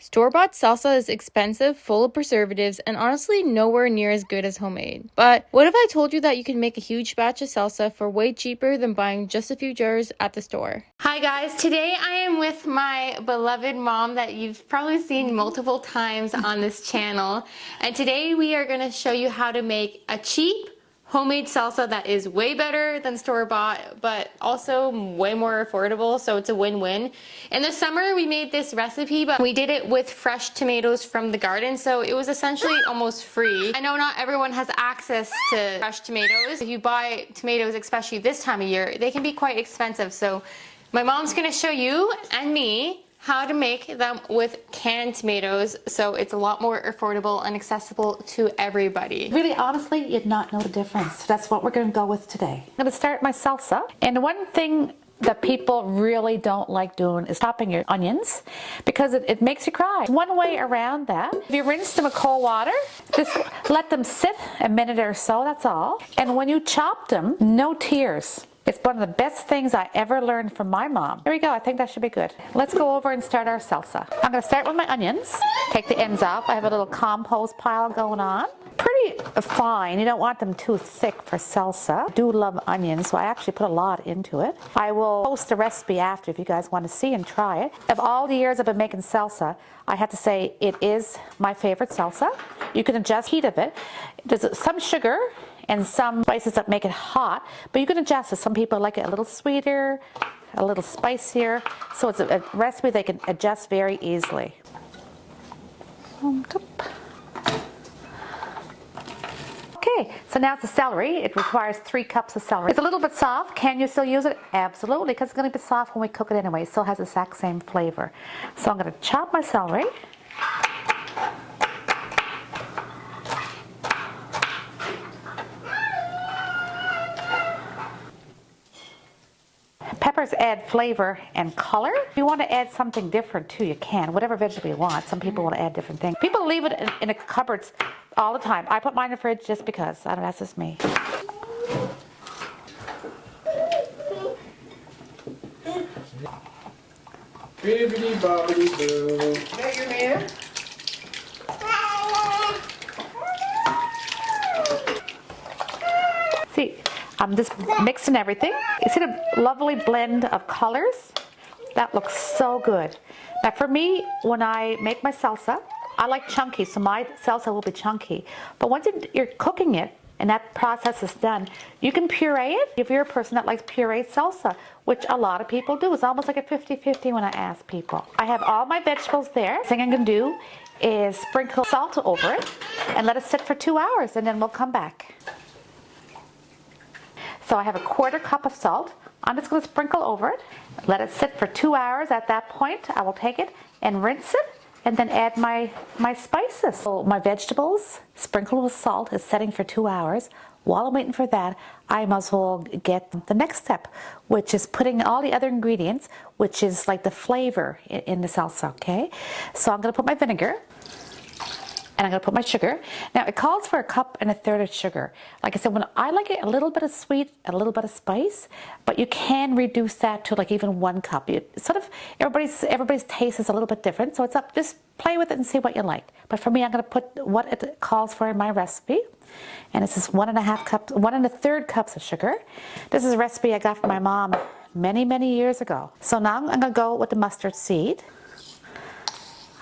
Store-bought salsa is expensive, full of preservatives, and honestly nowhere near as good as homemade. But what if I told you that you can make a huge batch of salsa for way cheaper than buying just a few jars at the store? Hi guys, today I am with my beloved mom that you've probably seen multiple times on this channel. And today we are going to show you how to make a cheap homemade salsa that is way better than store-bought, but also way more affordable, so it's a win-win. In the summer, we made this recipe, but we did it with fresh tomatoes from the garden, so it was essentially almost free. I know not everyone has access to fresh tomatoes. If you buy tomatoes, especially this time of year, they can be quite expensive, so my mom's gonna show you and me how to make them with canned tomatoes so it's a lot more affordable and accessible to everybody. Really, honestly, you'd not know the difference. That's what we're going to go with today. I'm going to start my salsa. And one thing that people really don't like doing is chopping your onions because it makes you cry. One way around that, if you rinse them with cold water, just let them sit a minute or so, that's all. And when you chop them, no tears. It's one of the best things I ever learned from my mom. Here we go, I think that should be good. Let's go over and start our salsa. I'm gonna start with my onions. Take the ends off. I have a little compost pile going on. Pretty fine, you don't want them too thick for salsa. I do love onions, so I actually put a lot into it. I will post a recipe after if you guys want to see and try it. Of all the years I've been making salsa, I have to say it is my favorite salsa. You can adjust heat of it. There's some sugar and some spices that make it hot, but you can adjust it. Some people like it a little sweeter, a little spicier, so it's a recipe they can adjust very easily. Okay, so now it's the celery. It requires 3 cups of celery. It's a little bit soft. Can you still use it? Absolutely, because it's going to be soft when we cook it anyway. It still has the exact same flavor. So I'm going to chop my celery. Peppers add flavor and color. If you want to add something different too, you can. Whatever vegetable you want. Some people want to add different things. People leave it in the cupboards all the time. I put mine in the fridge just because. I don't know, that's just me. Bibbidi bobbidi boo. Hey, you here? See, I'm just mixing everything. You see the lovely blend of colors? That looks so good. Now for me, when I make my salsa, I like chunky, so my salsa will be chunky. But once you're cooking it, and that process is done, you can puree it if you're a person that likes pureed salsa, which a lot of people do. It's almost like a 50-50 when I ask people. I have all my vegetables there. The thing I'm gonna do is sprinkle salt over it and let it sit for 2 hours, and then we'll come back. So I have a 1/4 cup of salt. I'm just going to sprinkle over it. Let it sit for 2 hours. At that point, I will take it and rinse it and then add my spices. So my vegetables sprinkled with salt is setting for 2 hours. While I'm waiting for that, I might as well get the next step, which is putting all the other ingredients, which is like the flavor in the salsa, okay? So I'm going to put my vinegar. And I'm going to put my sugar. Now it calls for 1.25 cups of sugar. Like I said, when I like it a little bit of sweet, a little bit of spice, but you can reduce that to like even 1 cup. Sort of everybody's taste is a little bit different, so it's up. Just play with it and see what you like. But for me, I'm going to put what it calls for in my recipe, and this is 1.25 cups of sugar. This is a recipe I got from my mom many years ago. So now I'm going to go with the mustard seed.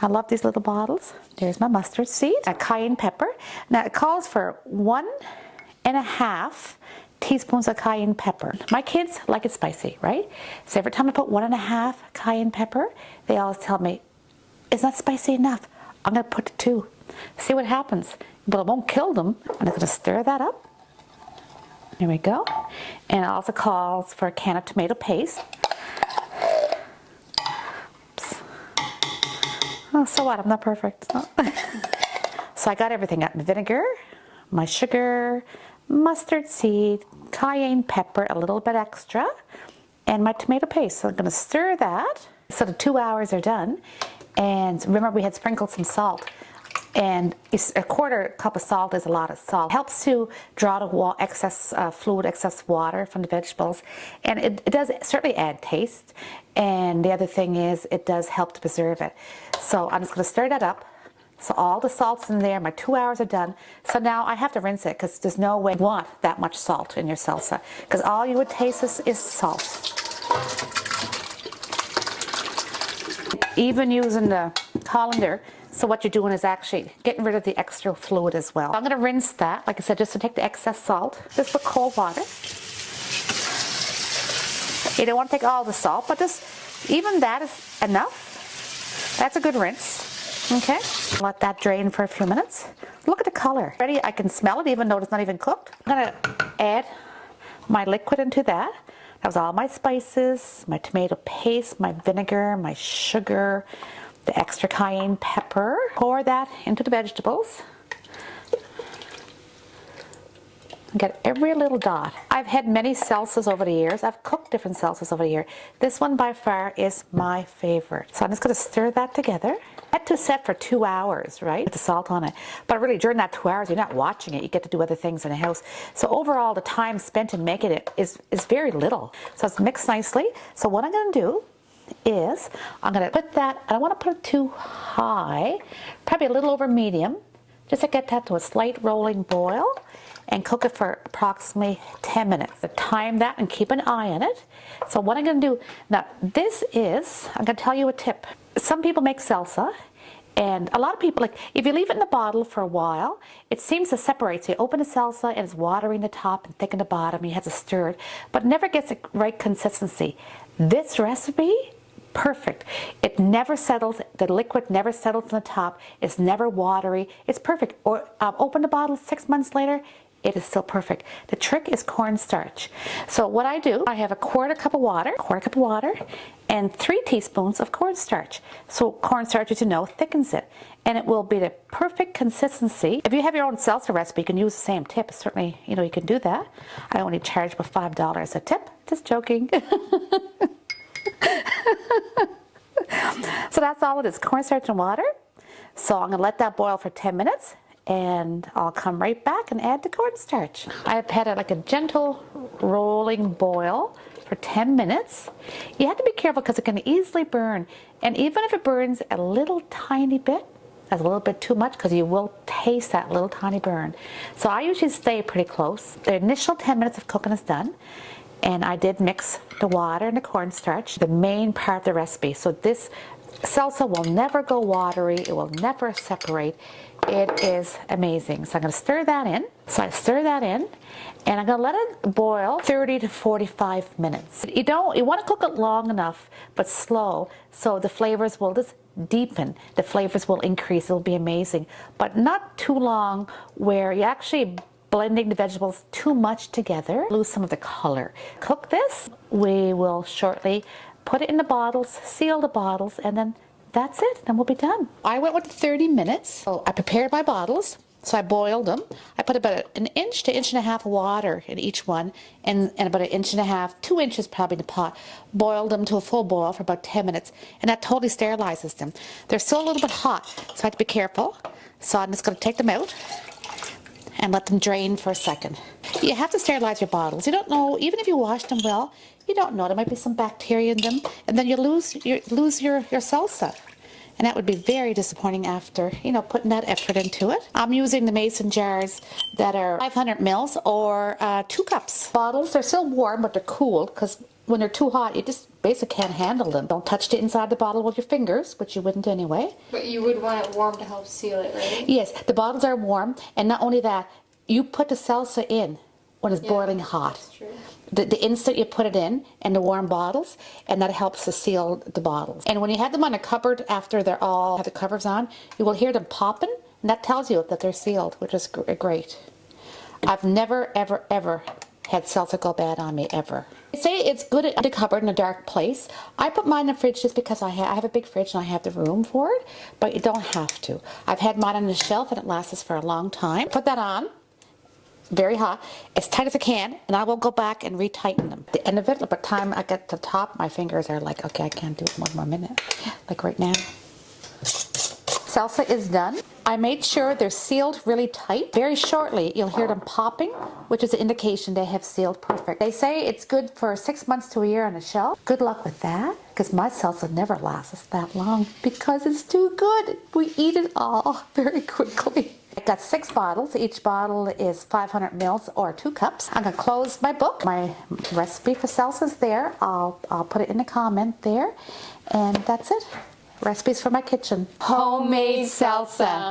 I love these little bottles. There's my mustard seed, a cayenne pepper. Now it calls for 1.5 teaspoons of cayenne pepper. My kids like it spicy, right? So every time I put 1.5 cayenne pepper, they always tell me, "It's not spicy enough." I'm gonna put 2. See what happens. But it won't kill them. I'm just gonna stir that up. Here we go. And it also calls for a can of tomato paste. Oh, so what? I'm not perfect. So I got everything. I got my vinegar, my sugar, mustard seed, cayenne pepper, a little bit extra, and my tomato paste. So I'm going to stir that. So the 2 hours are done. And remember, we had sprinkled some salt. And it's a 1/4 cup of salt is a lot of salt. It helps to draw the excess fluid, excess water from the vegetables. And it does certainly add taste. And the other thing is it does help to preserve it. So I'm just going to stir that up. So all the salt's in there, my 2 hours are done. So now I have to rinse it because there's no way you want that much salt in your salsa, because all you would taste is salt. Even using the colander, so what you're doing is actually getting rid of the extra fluid as well. I'm going to rinse that, like I said, just to take the excess salt, just with cold water. You don't want to take all the salt, but just even that is enough. That's a good rinse. Okay, let that drain for a few minutes. Look at the color. Ready, I can smell it even though it's not even cooked. I'm gonna add my liquid into that. That was all my spices, my tomato paste, my vinegar, my sugar, the extra cayenne pepper. Pour that into the vegetables. Get every little dot. I've had many salsas over the years. I've cooked different salsas over the year. This one by far is my favorite. So I'm just going to stir that together. I had to set for 2 hours, right? With the salt on it. But really during that 2 hours, you're not watching it. You get to do other things in the house. So overall, the time spent in making it is very little. So it's mixed nicely. So what I'm going to do is I'm going to put that, I don't want to put it too high, probably a little over medium, just to get that to a slight rolling boil, and cook it for approximately 10 minutes. Time that and keep an eye on it. So what I'm going to do, now this is, I'm going to tell you a tip. Some people make salsa, and a lot of people, like if you leave it in the bottle for a while, it seems to separate. So you open the salsa and it's watering the top and thicken the bottom, you have to stir it, but it never gets the right consistency. This recipe, perfect. It never settles, the liquid never settles on the top, it's never watery, it's perfect. Or open the bottle 6 months later, it is still perfect. The trick is cornstarch. So what I do, I have a quarter cup of water, and 3 teaspoons of cornstarch. So cornstarch, as you know, thickens it, and it will be the perfect consistency. If you have your own salsa recipe, you can use the same tip. Certainly, you know, you can do that. I only charge about $5 a tip. Just joking. So that's all it is, cornstarch and water. So I'm gonna let that boil for 10 minutes. And I'll come right back and add the cornstarch. I've had like a gentle rolling boil for 10 minutes. You have to be careful because it can easily burn. And even if it burns a little tiny bit, that's a little bit too much because you will taste that little tiny burn. So I usually stay pretty close. The initial 10 minutes of cooking is done. And I did mix the water and the cornstarch, the main part of the recipe. So this salsa will never go watery. It will never separate. It is amazing. So I'm going to stir that in. So I stir that in, and I'm going to let it boil 30 to 45 minutes. You want to cook it long enough, but slow, so the flavors will just deepen. The flavors will increase. It'll be amazing, but not too long where you actually blending the vegetables too much together, lose some of the color. Cook this. We will shortly put it in the bottles, seal the bottles, and then that's it, then we'll be done. I went with 30 minutes. So I prepared my bottles, so I boiled them. I put about an inch to inch and a half of water in each one, and about an inch and a half, 2 inches probably in the pot. Boiled them to a full boil for about 10 minutes, and that totally sterilizes them. They're still a little bit hot, so I have to be careful. So I'm just going to take them out and let them drain for a second. You have to sterilize your bottles. You don't know, even if you wash them well, you don't know, there might be some bacteria in them, and then you lose your salsa. And that would be very disappointing after, you know, putting that effort into it. I'm using the mason jars that are 500 mils or 2 cups. Bottles, they're still warm, but they're cool, because when they're too hot, you just basically can't handle them. Don't touch the inside of the bottle with your fingers, which you wouldn't anyway. But you would want it warm to help seal it, right? Yes, the bottles are warm, and not only that, you put the salsa in when it's boiling hot. That's true. The instant you put it in the warm bottles, and that helps to seal the bottles. And when you have them on a cupboard after they're all have the covers on, you will hear them popping, and that tells you that they're sealed, which is great. I've never, ever, ever had salsa go bad on me, ever. They say it's good in the cupboard in a dark place. I put mine in the fridge just because I have a big fridge and I have the room for it, but you don't have to. I've had mine on the shelf and it lasts us for a long time. Put that on. Very hot, as tight as I can, and I will go back and retighten them. At the end of it, by the time I get to the top, my fingers are like, okay, I can't do it one more minute, like right now. Salsa is done. I made sure they're sealed really tight. Very shortly, you'll hear them popping, which is an indication they have sealed perfect. They say it's good for 6 months to a year on the shelf. Good luck with that, because my salsa never lasts that long because it's too good. We eat it all very quickly. I got 6 bottles. Each bottle is 500 mils or 2 cups. I'm gonna close my book. My recipe for salsa is there. I'll put it in the comment there, and that's it. Recipes for my kitchen. Homemade salsa.